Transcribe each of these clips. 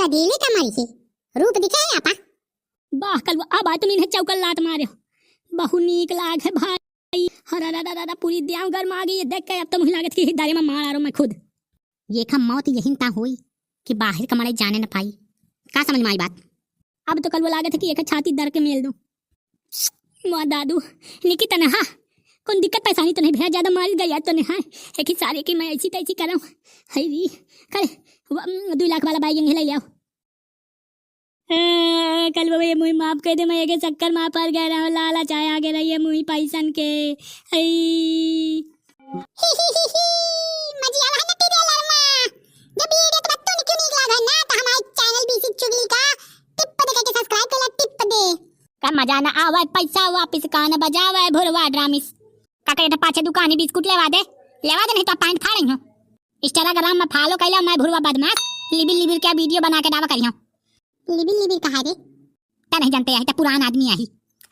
गदेले का मारी से रूप दिखे है आपा। वाह कल अब आए तुम इन्हें चौकल लात मारे हो, बहु नीक लाग है भाई। हरा पूरी देह गर्म आ गई देख के। अब तो मुझे लागत कि दारे में मार आ रहा हूं मैं खुद। ये खा मौत यही ता हुई कि बाहर कमाड़े जाने न पाई। का समझ में आई बात? अब तो कल वो लागत है कि एक छाती दर के मेल दूं। माँ दादू निकी तनहा कौन दिक्कत परेशानी तो नहीं भैया, ज्यादा मार गया तो नहीं है एक ही सारे की मैं ऐसी तैसी कर रहा हूँ। हरी कल 2 लाख वाला बाइक ले लिया कल वो ये मुई माफ कर दे, मैं एक चक्कर माँ पर गया रहा लाला चाय आगे रही है मुई पैसन के। मजी आवा है ना तेरे लरमा। जब ये तो बत्तू ने क्यों नहीं लागा ना तो हमारे चैनल बीसी चुगली का टिप दे के सब्सक्राइब कर ला टिप दे। का मजा ना आवा पैसा वापस कान बजावा है भोरवा ड्रामिस। काका ये पाछे दुकान बिस्कुट लेवा दे नहीं तो पैंट फाड़ हूं। इंस्टाग्राम में फॉलो कैला मैं भोरवा बदमाश लिबिल क्या वीडियो बना के डावा करी हूं। लिबिल कहा रे ता नहीं जानते है ता पुराना आदमी आई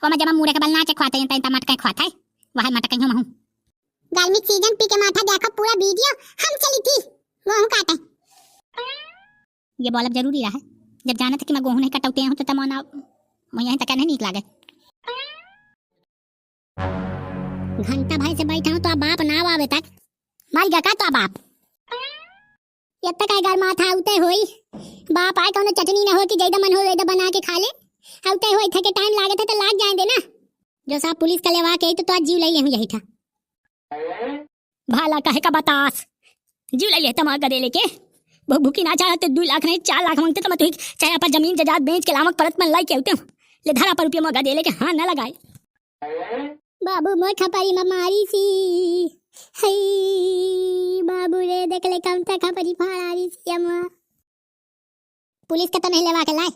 वो मैं जब मुड़े के बल नाचे खवाते हैं ता मटका खवाता है वह मटका हूं मैं हूं। गर्मी सीजन पी के माथा देखो पूरा वीडियो हम चली थी वो हम काटे। ये बोलब जरूरी रहा है जब जाना था कि मैं गेहूं नहीं कटौते हूं तो तमना मैं यहीं तक नहीं निकला गए। घंटा भाई से बैठा हूं तो अब बाप ना आवे तक मार गया का तो बाप ये तक आई घर माथा उते होई बाप आए कोनो चटनी ना हो कि जैदा मन हो वैदा बना के खा ले। उते होई थे के टाइम लागे थे तो लाग जाए दे ना जो साहब पुलिस का लेवा के तो आज जीव ले हूं यही था। भाला कहे का बतास जीव ले तमा गदे लेके भूखी ना चाहते 2 लाख नहीं 4 लाख मांगते तो मैं तो चाहे पर जमीन जायदाद बेच के लामक परत में लाई के आते हूं ले धरा पर रुपया मगा दे लेके हां ना लगाए। बाबू मोर खपारी में मारी सी हई बाबू रे देख ले कम तक खपारी फाड़ी सी अम्मा पुलिस का तो नहीं लेवा के लाए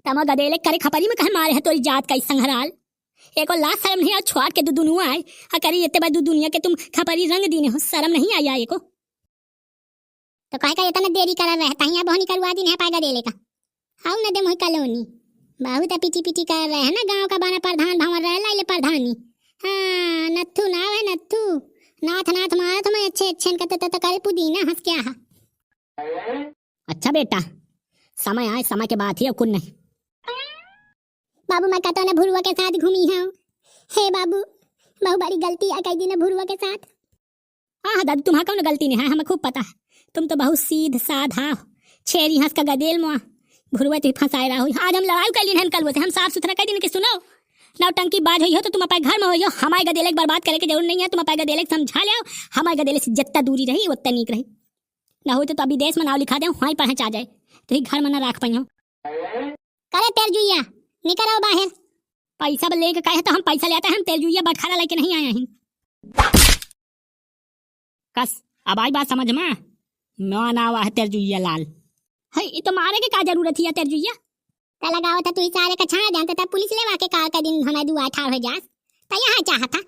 तमा गदे ले करे खपारी में कहे मारे है तोरी जात का संहराल एको लाश शर्म नहीं आ छोड़ के दुनु आए आ करी इतने बड़ दुनिया के तुम खपारी रंग दीने हो शर्म नहीं आया एको तो कहे का इतना देरी कर रहे हैं यहाँ बहनी करवा दी नहीं पाएगा दे लेगा हाउ न दे मोहि कलोनी बहुत पीटी कर रहे हैं ना गांव का बाना प्रधान भवन रह लाइले प्रधानी। हाँ नथु ना है नथु नाथ नाथ मारा तो मैं अच्छे करते तो करे पुदीना हंस क्या है। अच्छा बेटा समय आए समय के बाद ही अब कुछ नहीं। बाबू मैं कहता ना भुरुआ के साथ घूमी हूँ। हे बाबू बहुत बड़ी गलती आ गई दिन भुरुआ के साथ। हाँ दादी तुम्हारा कौन गलती नहीं है हमें खूब पता है तुम तो बहुत सीध साधा छेरी हंस का गदेल मुआ भुरुआ तो फंसाए रहा हो। आज हम लड़ाई कर ली कल हम साफ सुथरा कर दिन के सुनो नौटंकी बाज हुई हो तो तुम अपने घर में हो हमारे गदेले की बर्बाद करे की जरूर नहीं है। तुम अपने गदेले समझा ले हमारे गदेले से जितना दूरी रही उतना नीक रही ना हो तो अभी देश में नाव लिखा दे वहीं पहुंच आ जाए तो ही घर में ना रख पाई हो। करे तेल जुइया निकल आओ बाहर पैसा लेके कहे तो हम पैसा ले आते हैं हम तेल जुइया बटखारा लेके नहीं आए हैं। कस अब आई बात समझ में ना हुआ है तेल जुइया लाल है ये तो मारे के क्या जरूरत है तेल जुइया लगाओ था तू सारे का छाना जानता था पुलिस लेवा के काल का दिन हमारे दुआ ठाड़ हो जास तो यहाँ चाहता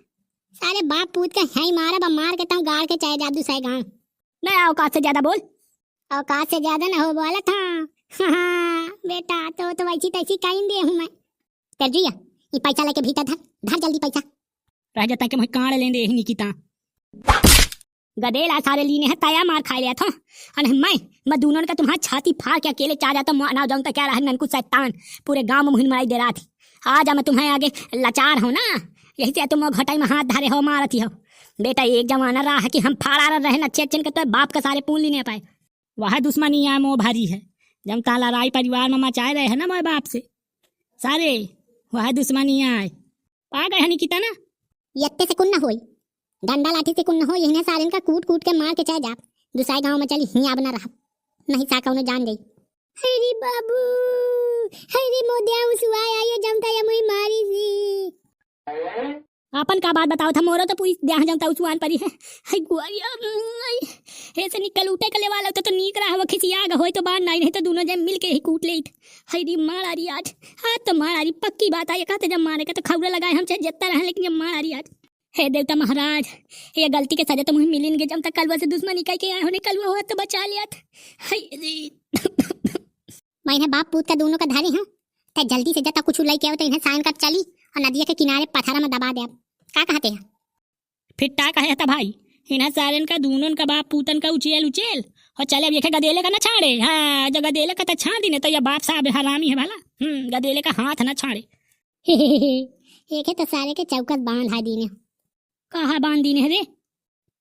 सारे बाप पूत का है मारा बा मार के तुम गाड़ के चाहे जादू सही गांव नहीं औकात से ज्यादा बोल औकात से ज्यादा ना हो बोला था। हाँ बेटा तो वैसी तैसी कहीं दे हूँ मैं तेजुया ये पैसा लेके भीतर धर धर जल्दी पैसा रह जाता कि मैं कांड लेंदे यही निकिता गदेला सारे लीने है ताया मार खा लिया था और मैं दोनों का तुम्हारा छाती फाड़ के अकेले चाह जाता ना जाऊँ तो क्या रहा ननकू शैतान पूरे गांव में मुहिम मारी दे रहा थी। आज मैं तुम्हें आगे लाचार हो ना यही से तुम घटाई में हाथ धारे हो मारती हो। बेटा एक जमाना रहा है कि हम फाड़ा रहे अच्छे अच्छे के तो बाप का सारे पून लेने पाए वह दुश्मनी है मोह भारी है जब ताला राय परिवार में मचाए रहे है ना मोह बाप से सारे वह दुश्मनी आए पा गए हनी कितना यत्ते से कुन न होई डंडा लाठी से कुन न हो यही सारे का कूट कूट के मार के चाहे जाप दूसरे गांव में चली हिया बना रहा नहीं साका उन्हें जान गई। हरी बाबू हरी मोदिया उसवाया ये जमता या मुई मारी सी अपन का बात बताओ था मोरो तो पूरी देह जमता उसवान परी है हाय गुआरिया ऐसे निकल उठे के लेवा लगता तो नीक रहा खिसिया ग होय तो बात नहीं तो दोनों जब मिल के ही कूट लेत हरी मारारी आज हां तो मारारी पक्की बात है कहते जब मारे का तो खबरे लगाए हम चाहे जितना रहे लेकिन जब मारारी आज हे देवता महाराज ये गलती के सजा तो मुझे मिली नहीं जब तक कलवा से दुश्मनी कह के आए होने कलवा हुआ तो बचा लिया मैंने बाप पूत का दोनों का धारी हूँ ते जल्दी से जता कुछ लाई के तो इन्हें साइन कर चली और नदिया के किनारे पथरा में दबा दे का कहते हैं फिर टा कहे था भाई इन्हें सारन का दूनों का बाप पूतन का उचेल उचेल और चले अब ये गदेले का ना छाड़े। हाँ जो गदेले का तो छाड़ दी तो ये बाप साहब हरामी है भला। गदेले का हाथ ना छाड़े। एक है तो सारे के चौकस बांधा दीने। कहाँ बांध दीने है रे?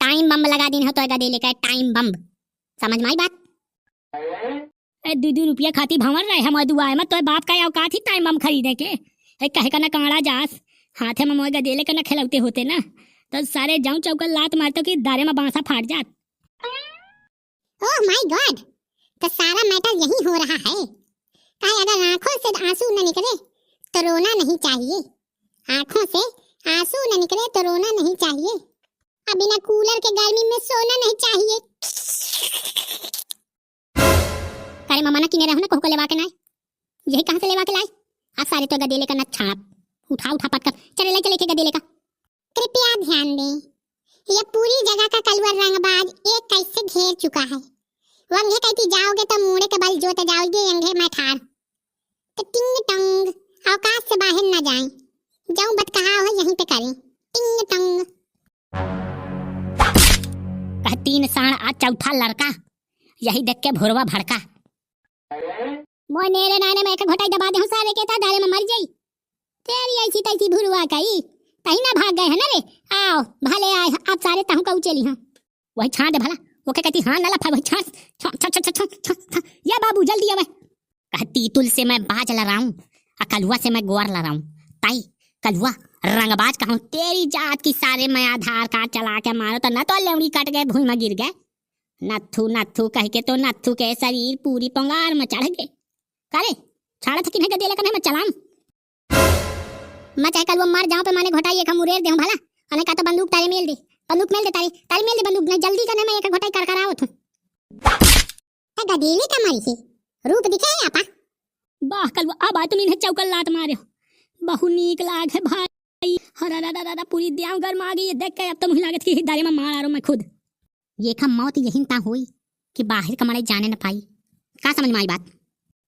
टाइम बम लगा दीने हो तो गदेले का टाइम बम। समझ में आई बात? 2 रुपया खाती भंवर रहे हम दुआए में तो बाप का औकात ही टाइम बम खरीदे के। कहे का ना कांड़ा जास हाथे में मोए गदेले का ना खिलौते होते ना तो सारे जाऊं चौकल लात मारते कि दारे में बांसा फाट जात। ओह माय गॉड, तो सारा मैटर यही हो रहा है। कहे अगर आंखों से आंसू न निकले तो रोना नहीं चाहिए। आंखों से आंसू न निकले तो रोना नहीं चाहिए। अब बिना कूलर के गर्मी में सोना नहीं चाहिए। अरे मामा ना किने रहो ना कहू को लेवा के ना यही कहां से लेवा के लाए? आप सारे तो गदेले का न छाप उठा उठा पटकर चले के गदेले का। कृपया ध्यान दें, यह पूरी जगह का कलवर रंगबाज एक कैसे घेर चुका है। वंगे कहती जाओगे तो मुड़े के बल जोते जाओगे अंगे मैं ठार। तो टिंग टंग अवकाश से बाहर न जाएं। जाऊं बत कहा हो यहीं पे करें टिंग टंग। कह 3 साढ़ आज चौथा लड़का यही देख के भोरवा भड़का। मोय नेरे नाने में एक घोटाई दबा दे हूं सारे के ता दारे में मर जाई। तेरी ऐसी तैसी भुरवा कई कहीं ना भाग गए है ना रे। आओ भले आए आप सारे ताहू का उचेली। हां वही छाड़ दे भला। वो क्या कहती हाँ नला वही छाड़ या बाबू जल्दी आवे। कहती तुल से मैं बाज लड़ाऊं और कलुआ से मैं गोर लड़ाऊं। ताई कलुआ रंगबाज कहूं तेरी जात की सारे मैं आधार कार्ड चला के मारो तो न तो लेवड़ी कट गए भूमि में गिर गए। नथु कह के तो नथु के शरीर पूरी पंगार में चढ़ गए। करे छाड़ा था कि नहीं गदेले का मैं चलाऊं। मैं चाहे कल वो मर जाऊं पे माने घोटाई एक मुरेर दे भला अने का तो बंदूक तारे मेल दे। बंदूक मेल दे तारी मेल दे बंदूक नहीं जल्दी करने में एक घोटाई कर करावत हूं। ए गदेले का मरी से रूप दिखे आपा। वाह कल अब आ तुम इन्हें चौकल लात मारे हो। बहु नीक लाग है भाई। हरा पूरी द्याव गर्म आ गई देख के अब तो मुझे लागत कि दारे में मार आ रहा मैं खुद। ये का मौत यही ता हुई कि बाहर कमाड़े जाने न पाई। का समझ में आई बात?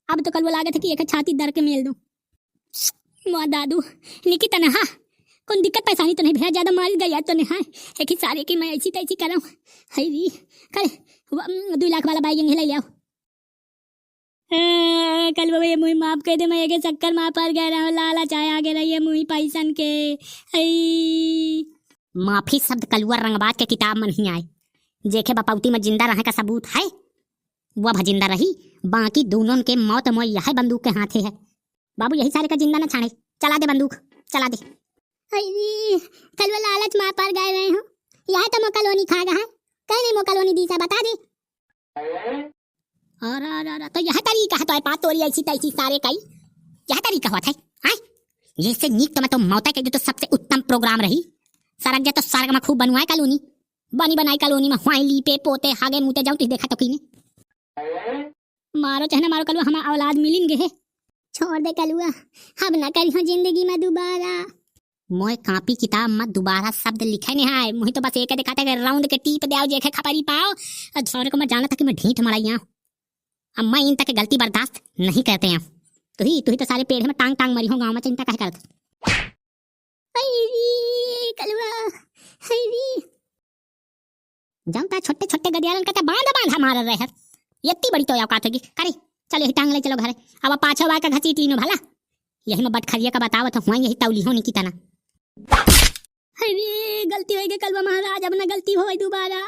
अब तो कल वो लागत है कि एक छाती दर के मेल दूं। माँ दादू निकी तनहा कौन दिक्कत परेशानी तो नहीं भैया ज्यादा मार गया तो नहीं है एक ही सारे की मैं ऐसी तैसी कराऊं। हरी कल 2 लाख वाला बाइक ले लिया कल वो ये मुझे माफ कर दे। मैं एक चक्कर माँ पर गया रहा लाला चाय आगे रही है मुझे पैसन के। माफी शब्द कलुआ रंगबाज के किताब में नहीं आए। जेखे बपौती में जिंदा रहने का सबूत है वह भजिंदा रही। बाकी दोनों के मौत मोय यह बंदूक के हाथे है। बाबू यही सारे का जिंदा न छाड़े। चला दे बंदूक चला दे। कल वो लालच माँ पर गए रहे हो यह तो मोकलोनी खा गया है। कहीं नहीं मोकलोनी दी सा बता दे। और तो यह तरीका है तो पात तोरी ऐसी तैसी सारे कई यह तरीका हुआ था। ये से नीक तो मैं तो मौत के तो सबसे उत्तम प्रोग्राम रही। सरक जा तो सारग में खूब बनवाए कॉलोनी बनी बनाई कॉलोनी में हुआ लीपे पोते हागे मुते जाऊं तुझे देखा तो की मारो चाहे ना मारो कलुआ हमारा औलाद मिलेंगे है। छोड़ दे कलुआ अब ना करी हो जिंदगी में दोबारा। मोय कापी किताब में दोबारा शब्द लिखे नहीं है। मुझे तो बस एक दिखाते कि राउंड के टीप दे जेखे खपरी पाओ। छोरे को मैं जाना था कि मैं ढीठ मड़ाई हूं। अब मैं इन तक गलती बर्दाश्त नहीं करते हैं। तू ही तो सारे पेड़ में टांग टांग मरी हो गाँव में चिंता कह करते। कलुआ जानता छोटे छोटे गदियालन का बांधा मार रहे हैं। इतनी बड़ी तो औकात होगी। करे चलो टांग ले चलो घरे। अब पाछो वाय का घसीट लीनो भला। यही मैं बटखरिया का बताओ तो हुआ यही तौली होने की तना। अरे गलती हो गई कलवा महाराज अब ना गलती हो दोबारा।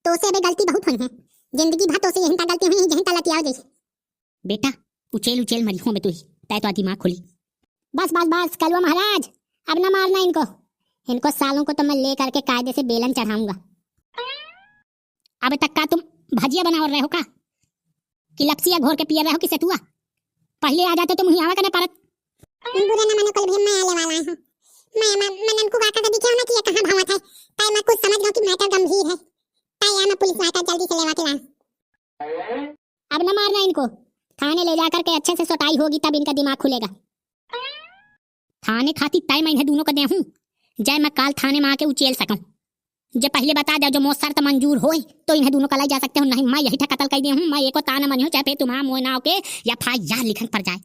तो से अबे गलती बहुत हुई है जिंदगी भर तो से यही गलती हुई यही तलती आओ जैसे। बेटा उचेल मरी हो मैं तू ही तय तो दिमाग खोली। बस कलवा महाराज अब ना मारना इनको सालों को तो मैं ले करके कायदे से बेलन चढ़ाऊंगा। अब तक का तुम भजिया बना रहे हो का कि लपसिया घोर के पिया रहे हो कि सेतुआ? पहले आ जाते तो मुही आवा करने परत। बुरा ना मानो कल भी मैं आने वाला हूं। मैं मनन को वाका दिखे ना कि ये कहां भावत है। ताई मैं कुछ समझ गई कि मैटर गंभीर है। ताई मैं पुलिस वाला जल्दी से लेवा के ला। अब ना मारना इनको। थाने ले जाकर के अच्छे से सटाई होगी तब इनका दिमाग खुलेगा। थाने खाती तय मैं इन्हें दोनों को दे हूं जय मैं काल थाने में आके उचेल सकूं। जे पहले बता दे जो मोसर तो मंजूर होए तो इन्हें दोनों को लाई जा सकते हो। नहीं मैं यही कत्ल कर दिया हूं। मैं एको ताना मनियो चाहे पे तुम्हारा मोय नाव के या FIR लिखन पर जाए।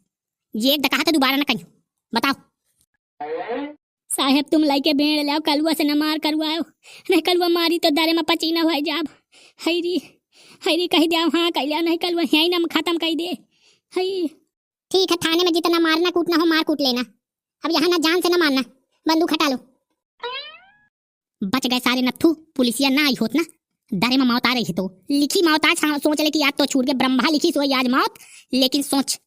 ये एक कहा तो दोबारा ना कहीं बताओ। साहेब तुम लाइके भेड़ लाओ कलुआ से न मार करवाओ नहीं कलुआ मारी तो दारे में पची न हो जाब। हईरी हरी कह दिया हाँ कैलिया नहीं कल वही ना खत्म कर दे। हई ठीक है, थाने में जितना मारना कूटना हो मार कूट लेना, अब यहाँ ना जान से ना मारना, बंदूक हटा लो। बच गए सारे नत्थू, पुलिसिया ना आई होत ना, डरे में मौत आ रही है तो लिखी मौत आज, सोच ले कि आज तो छूट गए, ब्रह्मा लिखी सोई आज मौत, लेकिन सोच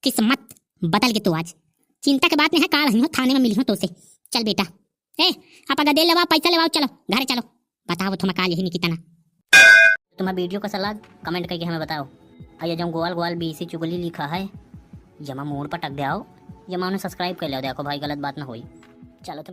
किस्मत बदल के तो आज चिंता के बात नहीं है, काल ही हो थाने में मिली हो तो से। चल बेटा ए आप अगर दे लेवा पैसा लेवाओ, चलो घर चलो, बताओ तुम काल यही निकितना। तुम्हारा वीडियो का सलाह कमेंट करके हमें बताओ। और ये जो गोल गोल बीसी चुगली लिखा है जमा मोड़ पर टक दे आओ, जमा उन्हें सब्सक्राइब कर लो, देखो भाई गलत बात ना होई। चलो तुम